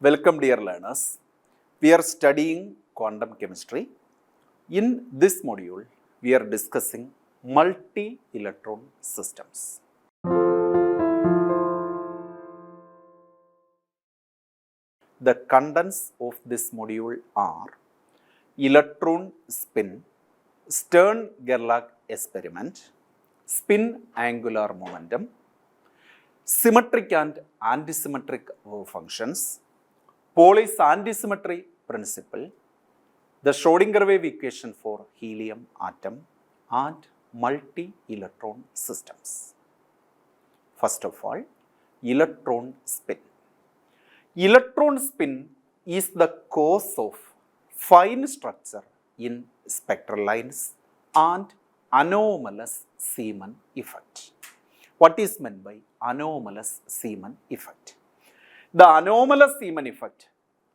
Welcome dear learners. We are studying quantum chemistry. In this module, we are discussing multi-electron systems. The contents of this module are electron spin, Stern-Gerlach experiment, spin angular momentum, symmetric and antisymmetric wave functions, Pauli's antisymmetry principle, the Schrödinger wave equation for helium atom, and multi-electron systems. First of all, electron spin. Electron spin is the cause of fine structure in spectral lines and anomalous Zeeman effect. What is meant by anomalous Zeeman effect? The anomalous Zeeman effect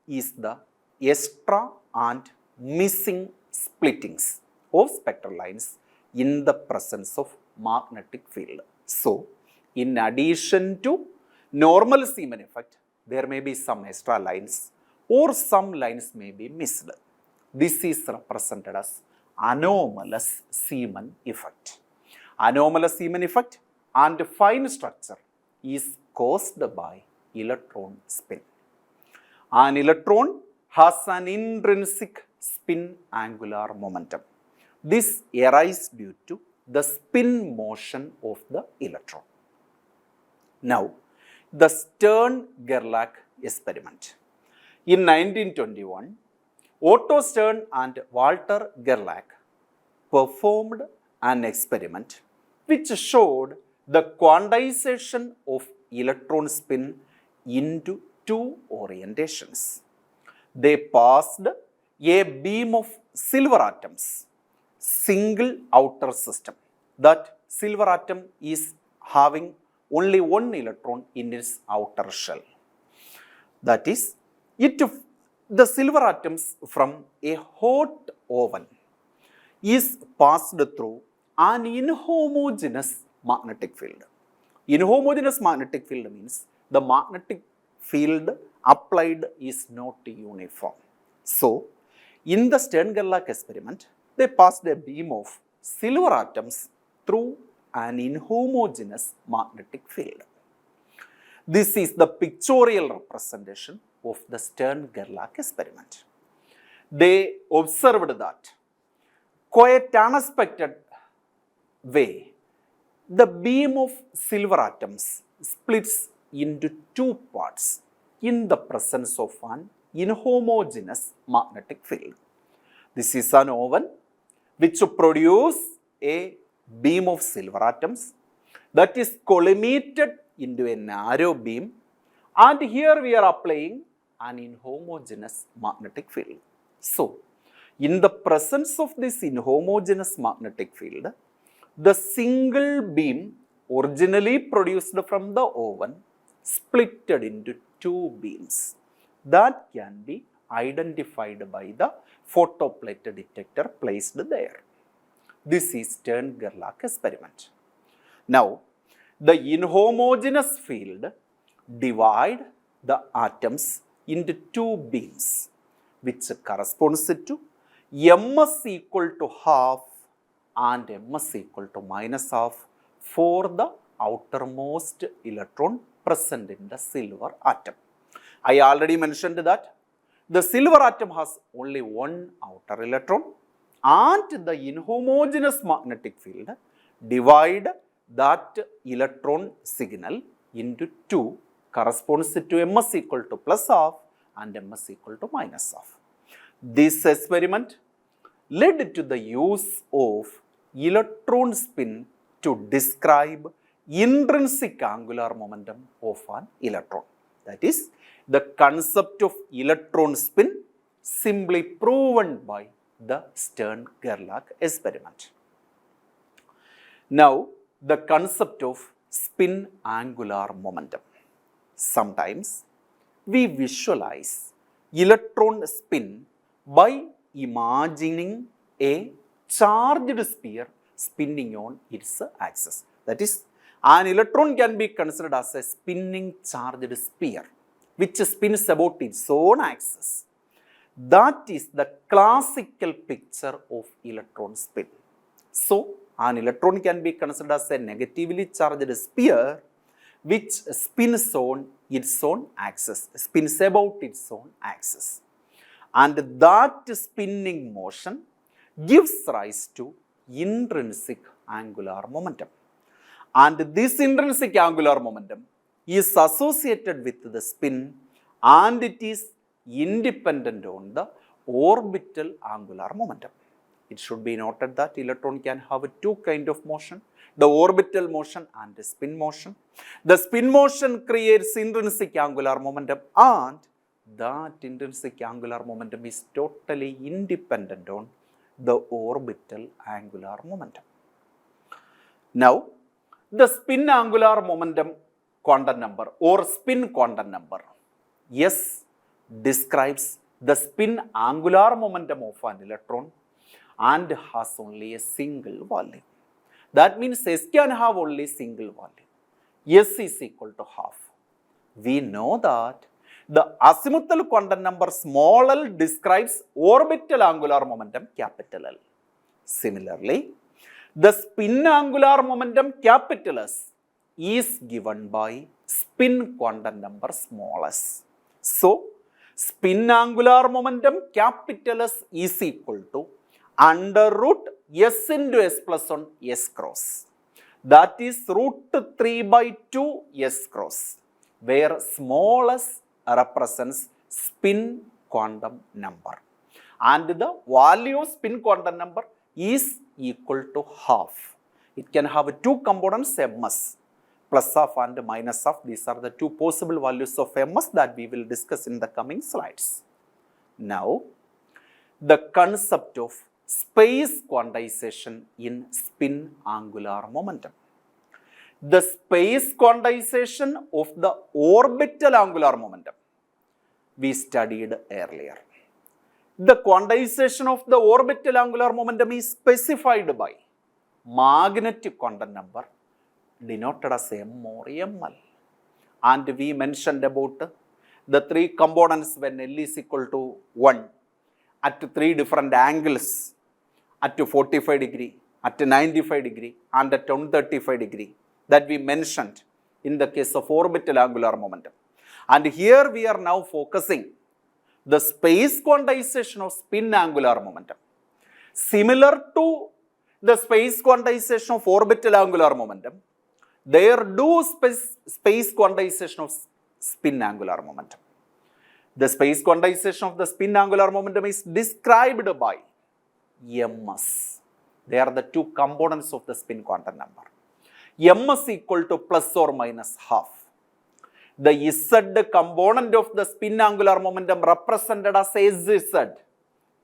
is the extra and missing splittings of spectral lines in the presence of magnetic field. So, in addition to normal Zeeman effect, there may be some extra lines or some lines may be missed. This is represented as anomalous Zeeman effect. Anomalous Zeeman effect and fine structure is caused by electron spin. An electron has an intrinsic spin angular momentum. This arises due to the spin motion of the electron. Now, the Stern-Gerlach experiment. In 1921, Otto Stern and Walter Gerlach performed an experiment which showed the quantization of electron spin into two orientations. They passed a beam of silver atoms, single outer system. That silver atom is having only one electron in its outer shell. That is, the silver atoms from a hot oven is passed through an inhomogeneous magnetic field. Inhomogeneous magnetic field means the magnetic field applied is not uniform. So, in the Stern-Gerlach experiment, they passed a beam of silver atoms through an inhomogeneous magnetic field. This is the pictorial representation of the Stern-Gerlach experiment. They observed that quite unexpected way, the beam of silver atoms splits into two parts in the presence of an inhomogeneous magnetic field. This is an oven which produces a beam of silver atoms that is collimated into a narrow beam, and here we are applying an inhomogeneous magnetic field. So, in the presence of this inhomogeneous magnetic field, the single beam originally produced from the oven splitted into two beams that can be identified by the photoplate detector placed there. This is Stern-Gerlach experiment. Now, the inhomogeneous field divide the atoms into two beams, which corresponds to ms equal to half and ms equal to minus half for the outermost electron present in the silver atom. I already mentioned that the silver atom has only one outer electron, and the inhomogeneous magnetic field divide that electron signal into two, corresponds to ms equal to plus half and ms equal to minus half. This experiment led to the use of electron spin to describe intrinsic angular momentum of an electron. That is, the concept of electron spin simply proven by the Stern-Gerlach experiment. Now, the concept of spin angular momentum. Sometimes we visualize electron spin by imagining a charged sphere spinning on its axis. That is, an electron can be considered as a spinning charged sphere. which spins about its own axis. That is the classical picture of electron spin. So, an electron can be considered as a negatively charged sphere which spins on its own axis, spins about its own axis. And that spinning motion gives rise to intrinsic angular momentum. And this intrinsic angular momentum is associated with the spin and it is independent on the orbital angular momentum. It should be noted that electron can have two kinds of motion, the orbital motion and the spin motion. The spin motion creates intrinsic angular momentum and that intrinsic angular momentum is totally independent on the orbital angular momentum. Now, the spin angular momentum quantum number or spin quantum number S describes the spin angular momentum of an electron and has only a single value. That means S can have only single value. S is equal to half. We know that the azimuthal quantum number small l describes orbital angular momentum capital L. Similarly, the spin angular momentum capital S is given by spin quantum number small s. So, spin angular momentum capital S is equal to under root S into S plus 1 S cross. That is root 3 by 2 S cross, where small s represents spin quantum number. And the value of spin quantum number is equal to half. It can have two components, ms, plus half and minus half. These are the two possible values of ms that we will discuss in the coming slides. Now, the concept of space quantization in spin angular momentum. The space quantization of the orbital angular momentum we studied earlier. The quantization of the orbital angular momentum is specified by magnetic quantum number denoted as m or ml. And we mentioned about the three components when L is equal to 1 at three different angles, at 45 degree, at 95 degree and at 135 degree that we mentioned in the case of orbital angular momentum. And here we are now focusing the space quantization of spin angular momentum. Similar to the space quantization of orbital angular momentum, there do space quantization of spin angular momentum. The space quantization of the spin angular momentum is described by ms. They are the two components of the spin quantum number. ms equal to plus or minus half. The z component of the spin angular momentum represented as sz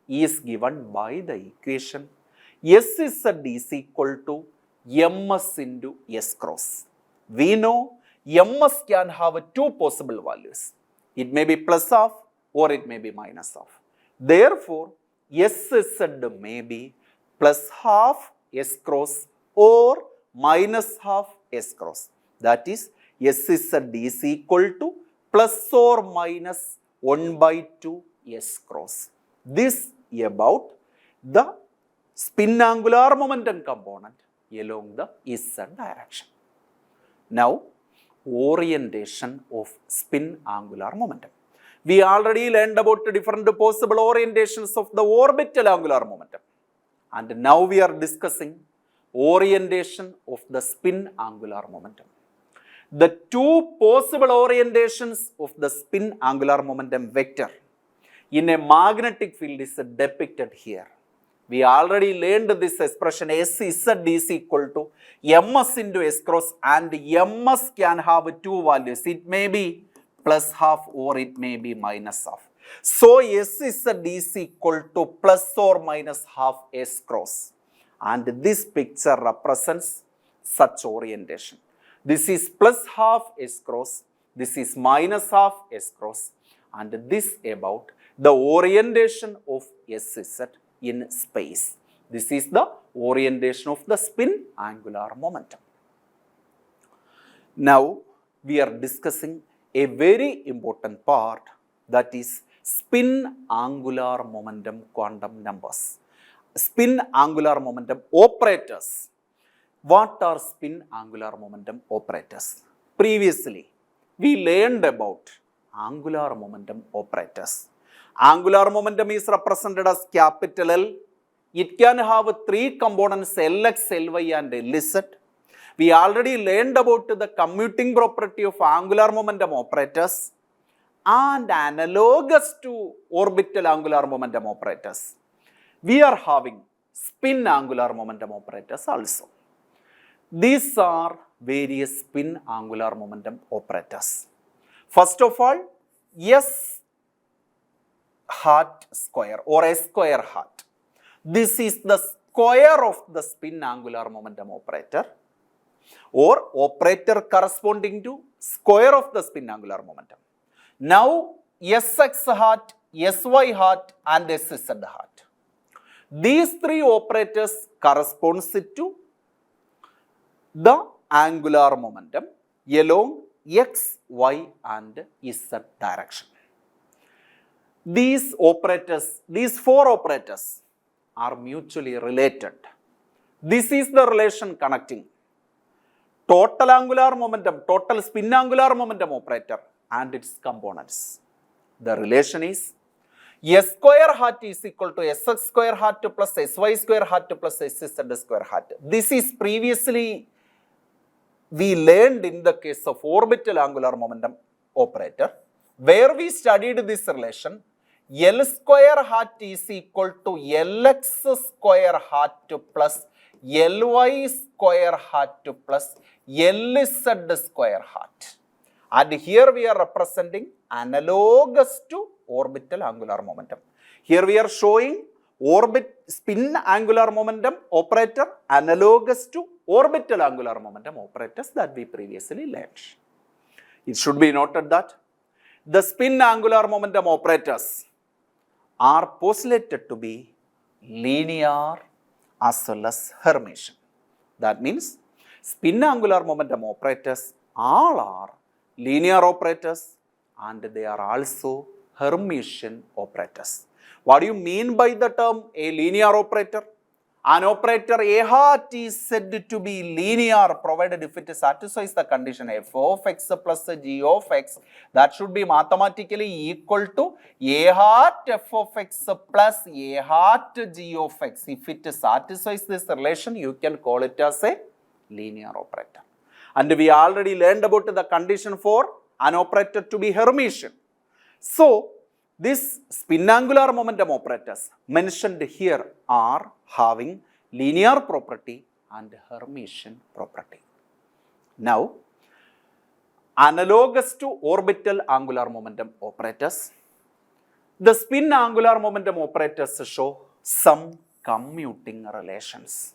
is given by the equation sz is equal to ms into s cross. We know ms can have two possible values. It may be plus half or it may be minus half. Therefore, sz may be plus half s cross or minus half s cross. That is, sz is equal to plus or minus 1 by 2 s cross. This about the spin angular momentum component along the z direction. Now, orientation of spin angular momentum. We already learned about the different possible orientations of the orbital angular momentum. And now we are discussing orientation of the spin angular momentum. The two possible orientations of the spin angular momentum vector in a magnetic field is depicted here. We already learned this expression sz is equal to ms into s cross, and ms can have two values. It may be plus half or it may be minus half. So sz is equal to plus or minus half s cross, and this picture represents such orientation. This is plus half s cross, this is minus half s cross, and this about the orientation of sz in space. This is the orientation of the spin angular momentum. Now we are discussing a very important part, that is spin angular momentum quantum numbers. Spin angular momentum operators. What are spin angular momentum operators? Previously, we learned about angular momentum operators. Angular momentum is represented as capital L. It can have three components, Lx, Ly and Lz. We already learned about the commuting property of angular momentum operators and analogous to orbital angular momentum operators, we are having spin angular momentum operators also. These are various spin angular momentum operators. First of all, S hat square or S square hat. This is the square of the spin angular momentum operator, or operator corresponding to square of the spin angular momentum. Now, Sx hat, Sy hat and Sz hat. These three operators corresponds to the angular momentum along x, y and z direction. These operators, these four operators are mutually related. This is the relation connecting total angular momentum, total spin angular momentum operator and its components. The relation is S square hat is equal to Sx square hat plus Sy square hat plus Sz square hat. This is previously we learned in the case of orbital angular momentum operator, where we studied this relation. L square hat is equal to Lx square hat plus Ly square hat plus Lz square hat. And here we are representing analogous to orbital angular momentum. Here we are showing spin angular momentum operator analogous to orbital angular momentum operators that we previously learned. It should be noted that the spin angular momentum operators are postulated to be linear as well as Hermitian. That means spin angular momentum operators all are linear operators and they are also Hermitian operators. What do you mean by the term a linear operator? An operator A hat is said to be linear provided if it satisfies the condition f of x plus g of x, that should be mathematically equal to A hat f of x plus A hat g of x. If it satisfies this relation, you can call it as a linear operator. And we already learned about the condition for an operator to be Hermitian. So, these spin angular momentum operators mentioned here are having linear property and Hermitian property. Now, analogous to orbital angular momentum operators, the spin angular momentum operators show some commuting relations.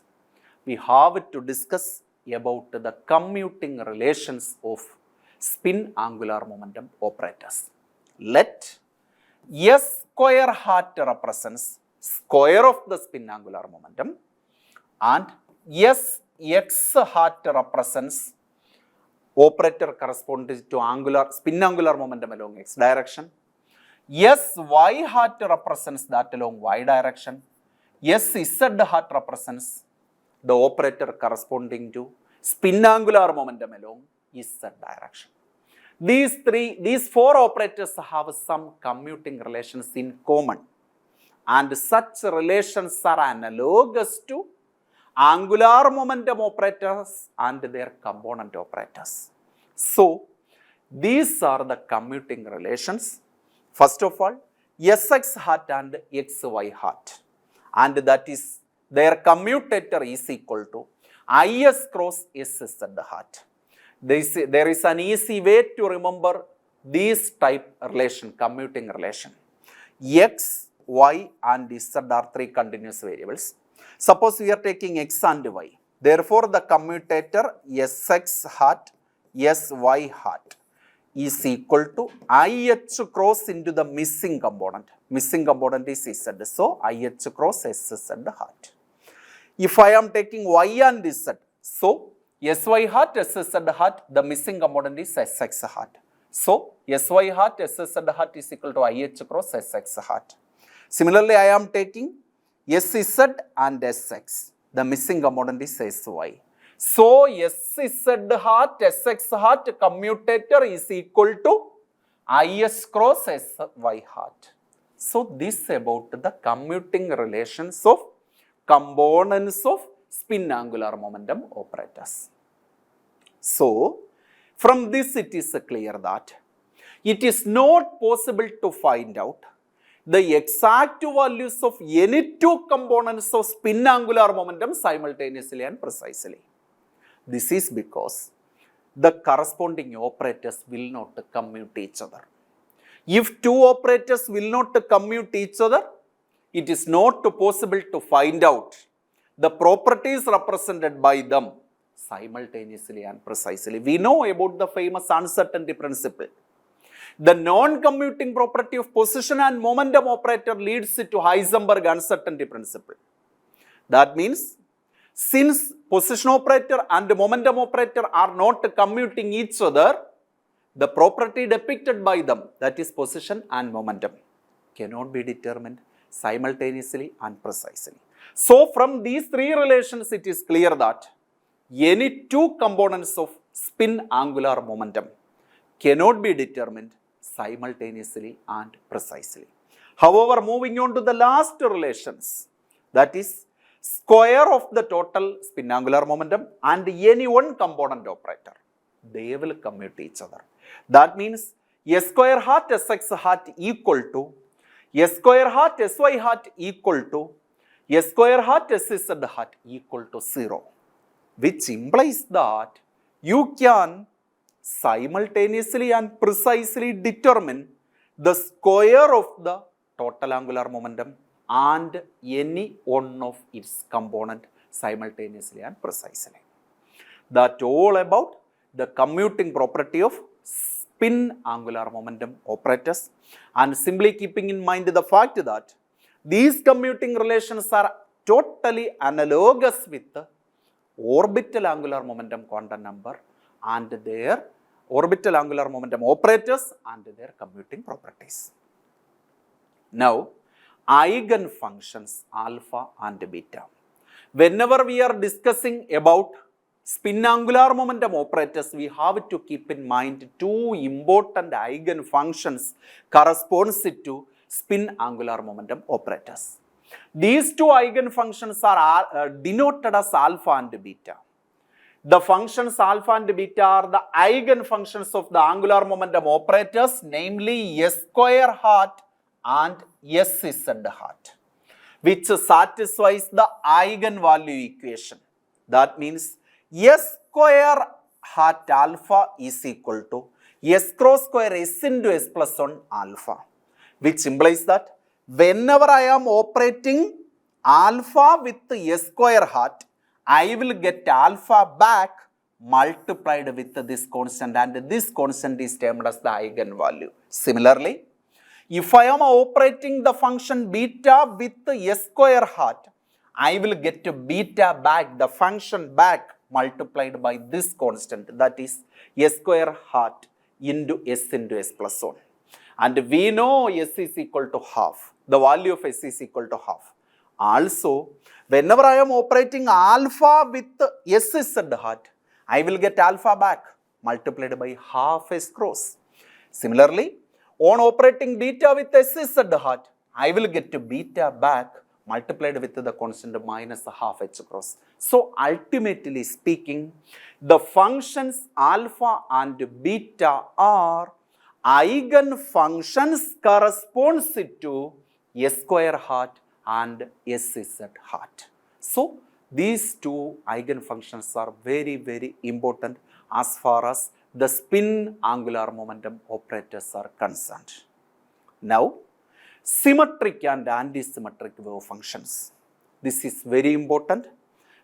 We have to discuss about the commuting relations of spin angular momentum operators. Let S square hat represents square of the spin angular momentum and Sx hat represents operator corresponding to spin angular momentum along x direction. Sy hat represents that along y direction. Sz hat represents the operator corresponding to spin angular momentum along z direction. These four operators have some commuting relations in common, and such relations are analogous to angular momentum operators and their component operators. So, these are the commuting relations. First of all, Sx hat and Xy hat, and that is their commutator is equal to Is cross Sz hat. There is an easy way to remember these type relation, commuting relation. X, Y and Z are three continuous variables. Suppose we are taking X and Y. Therefore, the commutator Sx hat, Sy hat is equal to IH cross into the missing component. Missing component is Z. So, IH cross Sz hat. If I am taking Y and Z, so Sy hat, Sz hat, the missing component is Sx hat. So, Sy hat, Sz hat is equal to IH cross Sx hat. Similarly, I am taking Sz and Sx. The missing component is Sy. So, Sz hat, Sx hat commutator is equal to Is cross Sy hat. So, this about the commuting relations of components of spin angular momentum operators. So, from this it is clear that it is not possible to find out the exact values of any two components of spin angular momentum simultaneously and precisely. This is because the corresponding operators will not commute each other. If two operators will not commute each other, it is not possible to find out the properties represented by them simultaneously and precisely. We know about the famous uncertainty principle. The non-commuting property of position and momentum operator leads to Heisenberg uncertainty principle. That means, since position operator and momentum operator are not commuting each other, the property depicted by them, that is position and momentum, cannot be determined simultaneously and precisely. So, from these three relations, it is clear that any two components of spin angular momentum cannot be determined simultaneously and precisely. However, moving on to the last relations, that is square of the total spin angular momentum and any one component operator, they will commute each other. That means S square hat Sx hat equal to S square hat Sy hat equal to S square hat Sz hat equal to 0, which implies that you can simultaneously and precisely determine the square of the total angular momentum and any one of its component simultaneously and precisely. That all about the commuting property of spin angular momentum operators, and simply keeping in mind the fact that these commuting relations are totally analogous with the orbital angular momentum quantum number and their orbital angular momentum operators and their commuting properties. Now, eigenfunctions alpha and beta. Whenever we are discussing about spin angular momentum operators, we have to keep in mind two important eigenfunctions corresponds to spin angular momentum operators. These two eigenfunctions are denoted as alpha and beta. The functions alpha and beta are the eigenfunctions of the angular momentum operators, namely S square hat and Sz hat, which satisfies the eigenvalue equation. That means S square hat alpha is equal to S cross square S into S plus 1 alpha, which implies that whenever I am operating alpha with S square hat, I will get alpha back multiplied with this constant, and this constant is termed as the eigenvalue. Similarly, if I am operating the function beta with S square hat, I will get beta back, the function back, multiplied by this constant, that is S square hat into S plus 1. And we know S is equal to half. The value of S is equal to half. Also, whenever I am operating alpha with Sz hat, I will get alpha back multiplied by half S cross. Similarly, on operating beta with Sz hat, I will get beta back multiplied with the constant minus half H cross. So, ultimately speaking, the functions alpha and beta are eigenfunctions corresponds to S square hat and Sz hat. So, these two eigenfunctions are very, very important as far as the spin angular momentum operators are concerned. Now, symmetric and antisymmetric wave functions. This is very important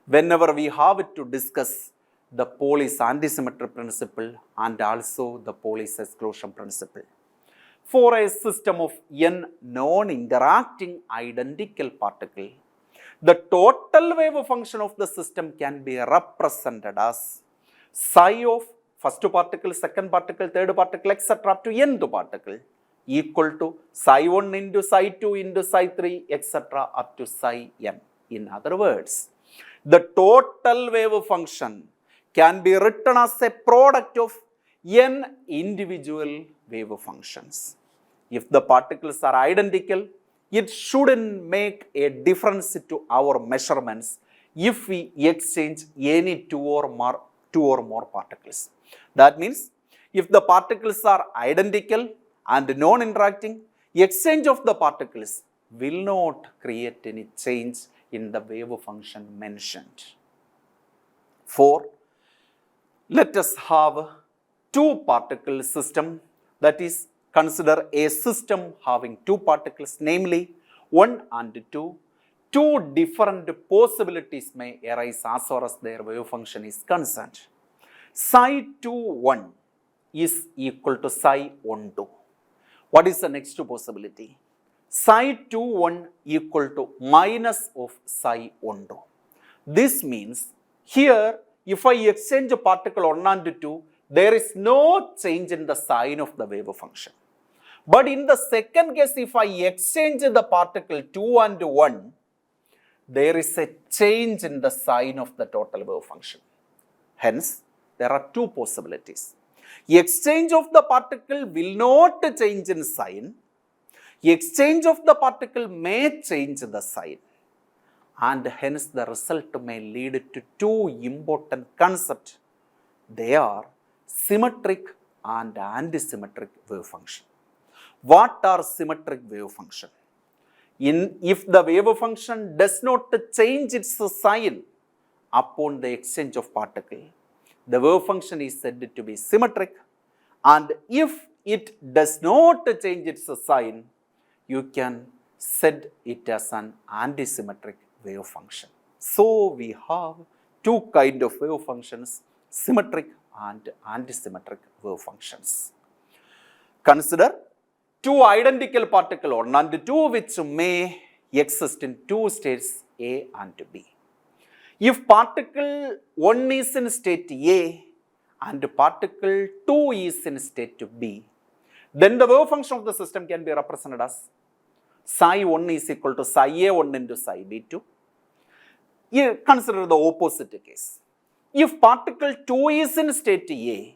whenever we have to discuss the Pauli's antisymmetry principle and also the Pauli's exclusion principle. For a system of n non-interacting identical particles, the total wave function of the system can be represented as psi of first particle, second particle, third particle, etc. up to nth particle equal to psi 1 into psi 2 into psi 3, etc. up to psi n. In other words, the total wave function can be written as a product of n individual wave functions. If the particles are identical, it shouldn't make a difference to our measurements if we exchange any two or more particles. That means, if the particles are identical and non-interacting, exchange of the particles will not create any change in the wave function mentioned. 4. Let us have two particle system, that is, consider a system having two particles, namely 1 and 2. Two different possibilities may arise as far as their wave function is concerned. Psi 2 1 is equal to psi 1 2. What is the next possibility? Psi 2 1 equal to minus of psi 1 2. This means here, if I exchange a particle 1 and 2, there is no change in the sign of the wave function. But in the second case, if I exchange the particle 2 and 1, there is a change in the sign of the total wave function. Hence, there are two possibilities. Exchange of the particle will not change in sign. Exchange of the particle may change the sign. And hence, the result may lead to two important concepts. They are symmetric and antisymmetric wave function. What are symmetric wave function? If the wave function does not change its sign upon the exchange of particle, the wave function is said to be symmetric, and if it does not change its sign, you can set it as an antisymmetric wave function. So we have two kinds of wave functions, symmetric and antisymmetric wave functions. Consider two identical particles 1 and 2 which may exist in two states A and B. If particle 1 is in state A and particle 2 is in state B, then the wave function of the system can be represented as psi 1 is equal to psi A1 into psi B2. Consider the opposite case. If particle 2 is in state A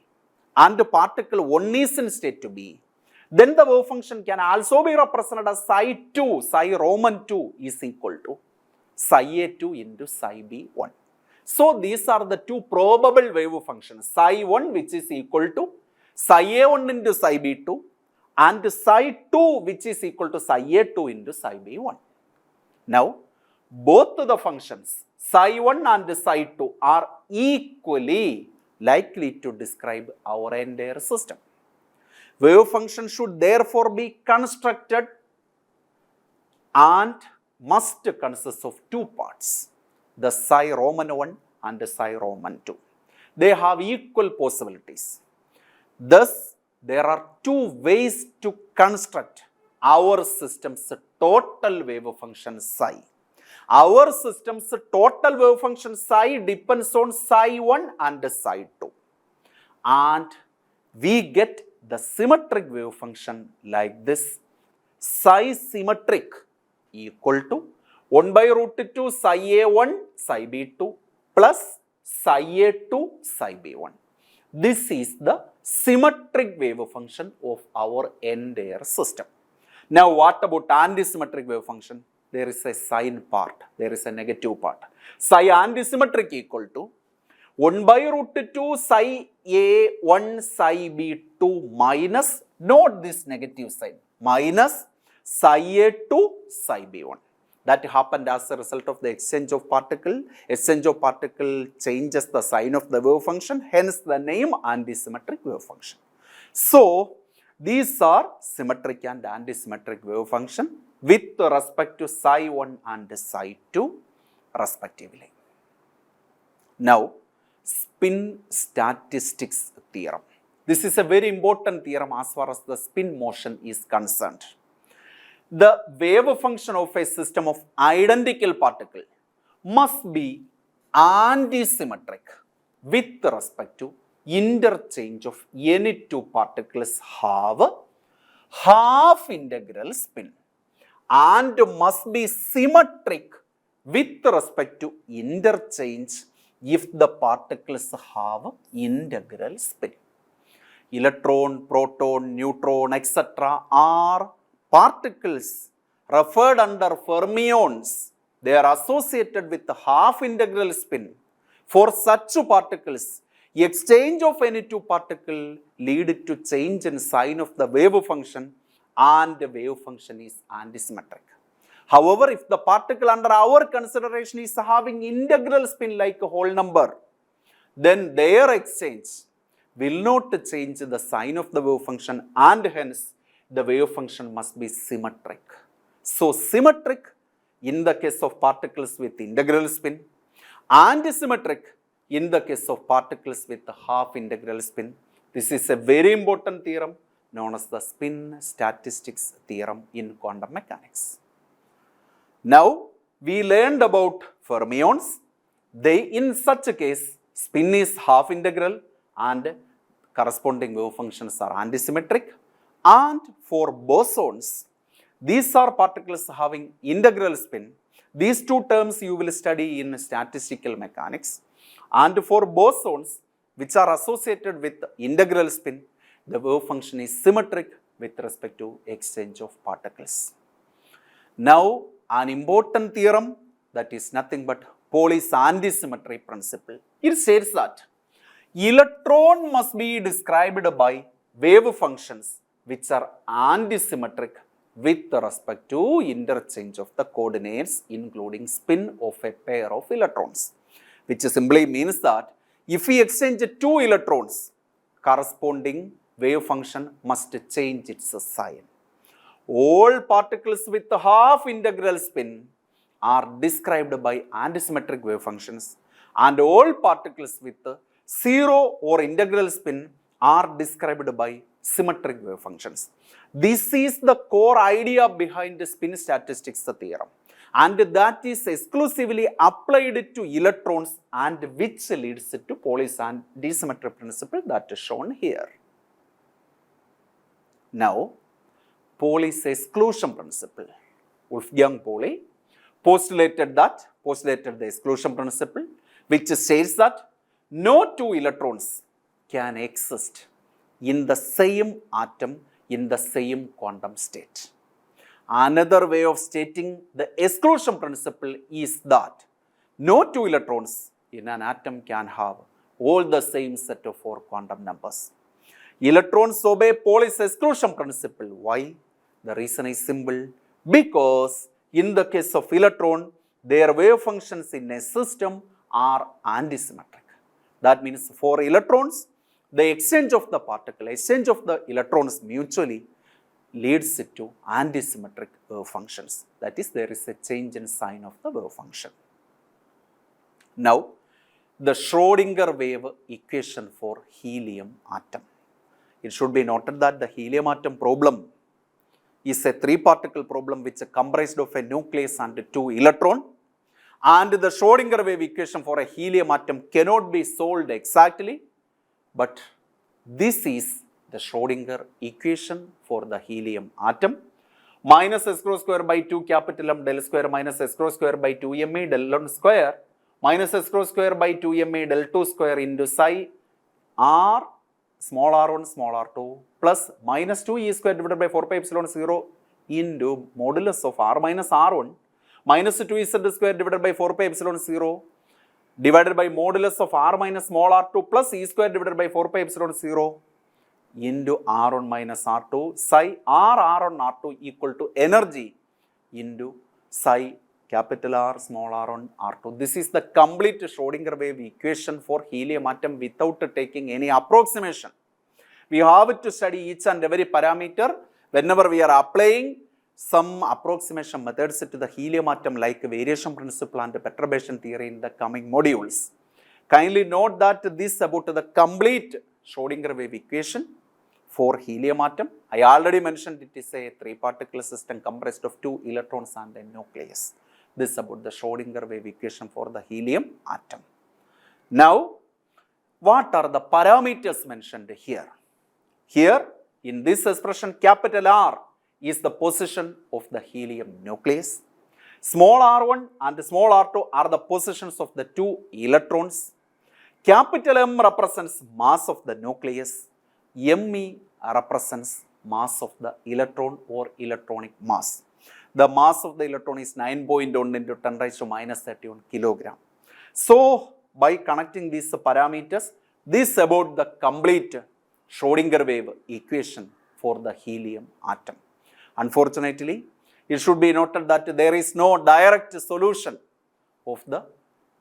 and particle 1 is in state B, then the wave function can also be represented as psi 2, psi Roman 2 is equal to psi A2 into psi B1. So these are the two probable wave functions, psi 1 which is equal to psi A1 into psi B2 and psi 2 which is equal to psi A2 into psi B1. Now, both the functions psi 1 and psi 2 are equally likely to describe our entire system. Wave function should therefore be constructed and must consist of two parts, the psi Roman 1 and the psi Roman 2. They have equal possibilities. Thus, there are two ways to construct our system's total wave function psi. Our system's total wave function psi depends on psi 1 and psi 2. And we get the symmetric wave function like this: psi symmetric equal to 1 by root 2 psi A1 psi B2 plus psi A2 psi B1. This is the symmetric wave function of our entire system. Now, what about antisymmetric wave function? There is a sign part, there is a negative part. Psi antisymmetric equal to 1 by root 2 psi A1 psi B2 minus, note this negative sign, minus psi A2 psi B1. That happened as a result of the exchange of particle. Exchange of particle changes the sign of the wave function, hence the name antisymmetric wave function. So, these are symmetric and antisymmetric wave function with respect to psi 1 and psi 2 respectively. Now, spin statistics theorem. This is a very important theorem as far as the spin motion is concerned. The wave function of a system of identical particles must be antisymmetric with respect to interchange of any two particles have half integral spin and must be symmetric with respect to interchange if the particles have integral spin. Electron, proton, neutron, etc. are particles referred under fermions. They are associated with half integral spin. For such particles, exchange of any two particles lead to change in sign of the wave function and the wave function is antisymmetric. However, if the particle under our consideration is having integral spin like a whole number, then their exchange will not change the sign of the wave function and hence the wave function must be symmetric. So, symmetric in the case of particles with integral spin, antisymmetric in the case of particles with half integral spin. This is a very important theorem known as the spin statistics theorem in quantum mechanics. Now, we learned about fermions. They, in such a case, spin is half integral and corresponding wave functions are antisymmetric. And for bosons, these are particles having integral spin. These two terms you will study in statistical mechanics. And for bosons, which are associated with integral spin, the wave function is symmetric with respect to exchange of particles. Now, an important theorem that is nothing but Pauli's antisymmetry principle. It states that electron must be described by wave functions which are antisymmetric with respect to interchange of the coordinates including spin of a pair of electrons, which simply means that if we exchange two electrons, corresponding wave function must change its sign. All particles with half integral spin are described by antisymmetric wave functions and all particles with zero or integral spin are described by symmetric wave functions. This is the core idea behind the spin statistics theorem and that is exclusively applied to electrons and which leads to Pauli's antisymmetry principle that is shown here. Now, Pauli's exclusion principle. Wolfgang Pauli postulated the exclusion principle which states that no two electrons can exist in the same atom in the same quantum state. Another way of stating the exclusion principle is that no two electrons in an atom can have all the same set of four quantum numbers. Electrons obey Pauli's exclusion principle. Why? The reason is simple. Because in the case of electron, their wave functions in a system are antisymmetric. That means for electrons, the exchange of the particle, exchange of the electrons mutually leads to antisymmetric wave functions. That is, there is a change in sign of the wave function. Now, the Schrödinger wave equation for helium atom. It should be noted that the helium atom problem is a three-particle problem which is comprised of a nucleus and two electrons. And the Schrödinger wave equation for a helium atom cannot be solved exactly, but this is the Schrödinger equation for the helium atom. Minus s cross square by 2 capital M del square minus s cross square by 2 m e del 1 square minus s cross square by 2 m e del 2 square into psi r small r1 small r2 plus minus 2 e square divided by 4 pi epsilon 0 into modulus of r minus r1 minus 2 z square divided by 4 pi epsilon 0 divided by modulus of r minus small r2 plus e square divided by 4 pi epsilon 0 into r1 minus r2 psi r1 r2 equal to energy into psi capital R small r1 r2. This is the complete Schrödinger wave equation for helium atom without taking any approximation. We have to study each and every parameter whenever we are applying some approximation methods to the helium atom like variation principle and perturbation theory in the coming modules. Kindly note that this about the complete Schrödinger wave equation for helium atom. I already mentioned it is a three-particle system comprised of two electrons and a nucleus. This is about the Schrödinger wave equation for the helium atom. Now, What are the parameters mentioned here? Here, in this expression, capital R is the position of the helium nucleus. Small r1 and small r2 are the positions of the two electrons. Capital M represents mass of the nucleus. Me represents mass of the electron or electronic mass. The mass of the electron is 9.1 into 10 raised to minus 31 kilogram. So, by connecting these parameters, this is about the complete Schrodinger wave equation for the helium atom. Unfortunately, it should be noted that there is no direct solution of the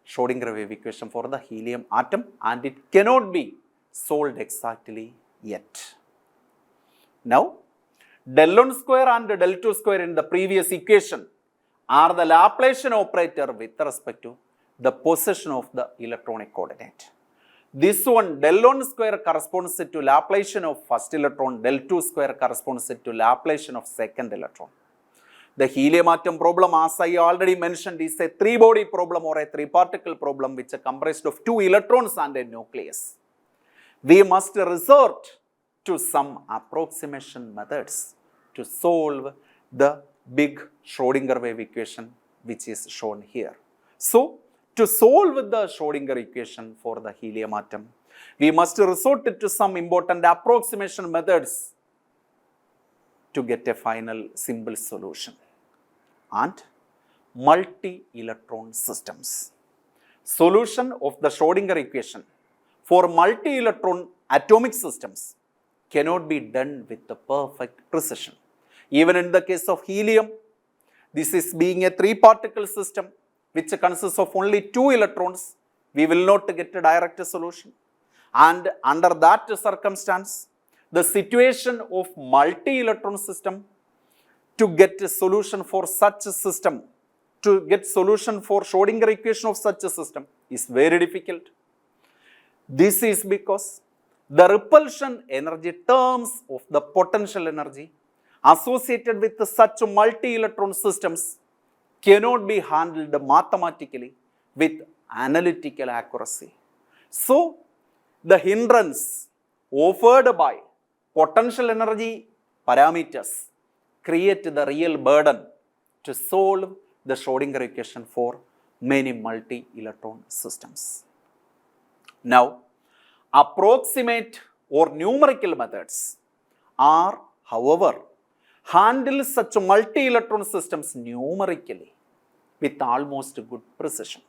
Schrodinger wave equation for the helium atom, and it cannot be solved exactly yet. Now, del 1 square and del 2 square in the previous equation are the Laplacian operator with respect to the position of the electronic coordinate. This one, del 1 square corresponds to Laplacian of first electron, del 2 square corresponds to Laplacian of second electron. The helium atom problem, as I already mentioned, is a three-body problem or a three-particle problem which is comprised of two electrons and a nucleus. We must resort to some approximation methods to solve the big Schrodinger wave equation which is shown here. So, to solve the Schrodinger equation for the helium atom, we must resort to some important approximation methods to get a final simple solution. And multi-electron systems. Solution of the Schrodinger equation for multi-electron atomic systems cannot be done with the perfect precision. Even in the case of helium, this is being a three-particle system which consists of only two electrons, we will not get a direct solution. And under that circumstance, the situation of multi-electron system, to get a solution for such a system, to get solution for Schrodinger equation of such a system is very difficult. This is because the repulsion energy terms of the potential energy associated with such multi-electron systems cannot be handled mathematically with analytical accuracy. So, the hindrance offered by potential energy parameters create the real burden to solve the Schrodinger equation for many multi-electron systems. Now, approximate or numerical methods are, however, handle such multi-electron systems numerically with almost good precision.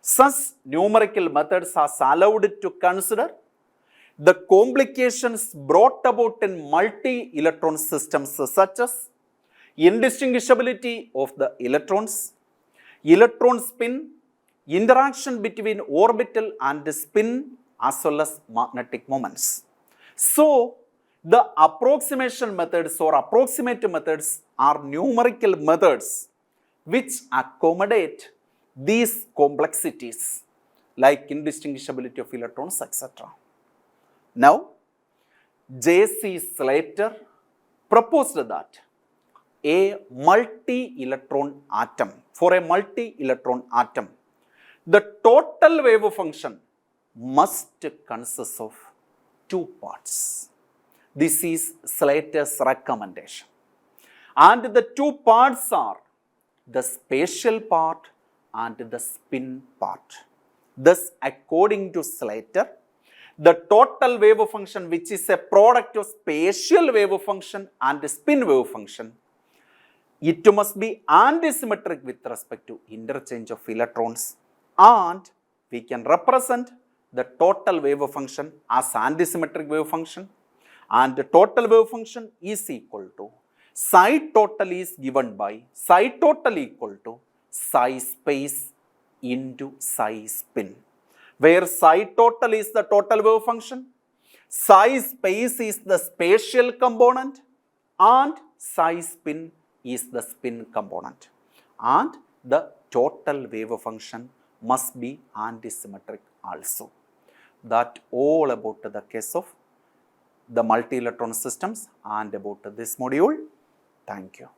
Such numerical methods are allowed to consider the complications brought about in multi-electron systems such as indistinguishability of the electrons, electron spin, interaction between orbital and spin as well as magnetic moments. So, the approximation methods or approximate methods are numerical methods which accommodate these complexities like indistinguishability of electrons, etc. Now, J.C. Slater proposed that a multi-electron atom, for a multi-electron atom, the total wave function must consist of two parts. This is Slater's recommendation. And the two parts are the spatial part and the spin part. Thus, according to Slater, the total wave function, which is a product of spatial wave function and spin wave function, it must be antisymmetric with respect to interchange of electrons, and we can represent the total wave function as antisymmetric wave function, and the total wave function is equal to psi total is given by psi total equal to psi space into psi spin, where psi total is the total wave function, psi space is the spatial component, and psi spin is the spin component. And the total wave function must be antisymmetric also. That all about the case of the multi-electron systems and about this module. Thank you.